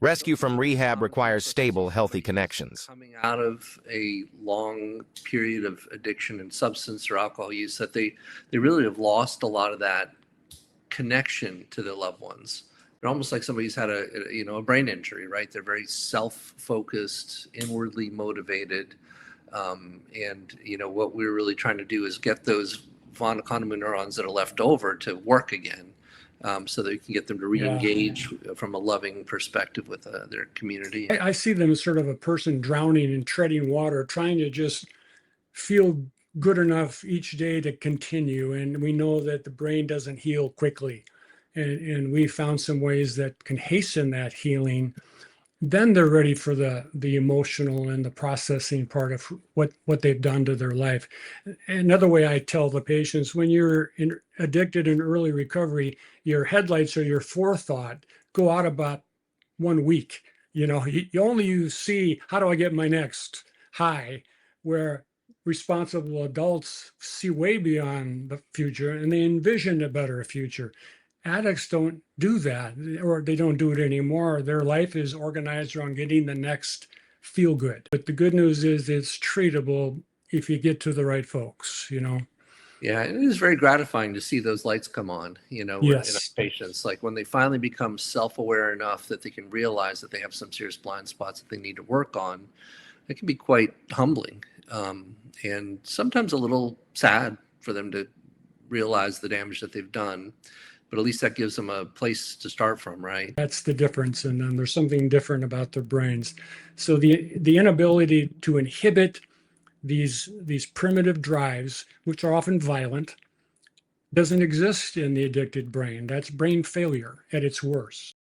Rescue from rehab requires stable, healthy connections. Coming out of a long period of addiction and substance or alcohol use, that they really have lost a lot of that connection to their loved ones. They're almost like somebody's had a brain injury, right? They're very self-focused, inwardly motivated. And what we're really trying to do is get those von Economy neurons that are left over to work again, so that you can get them to re-engage from a loving perspective with their community. I see them as sort of a person drowning and treading water, trying to just feel good enough each day to continue. And we know that the brain doesn't heal quickly. And we found some ways that can hasten that healing. Then they're ready for the emotional and the processing part of what they've done to their life. Another way I tell the patients, when you're addicted in early recovery, your headlights or your forethought go out about 1 week. You only see, how do I get my next high? Where responsible adults see way beyond the future and they envision a better future. Addicts don't do that, or they don't do it anymore. Their life is organized around getting the next feel good. But the good news is it's treatable if you get to the right folks, Yeah, it is very gratifying to see those lights come on, Yes. in our patients. Like when they finally become self-aware enough that they can realize that they have some serious blind spots that they need to work on, it can be quite humbling, and sometimes a little sad for them to realize the damage that they've done. But at least that gives them a place to start from, right? That's the difference. And then there's something different about their brains. So the inability to inhibit these primitive drives, which are often violent, doesn't exist in the addicted brain. That's brain failure at its worst.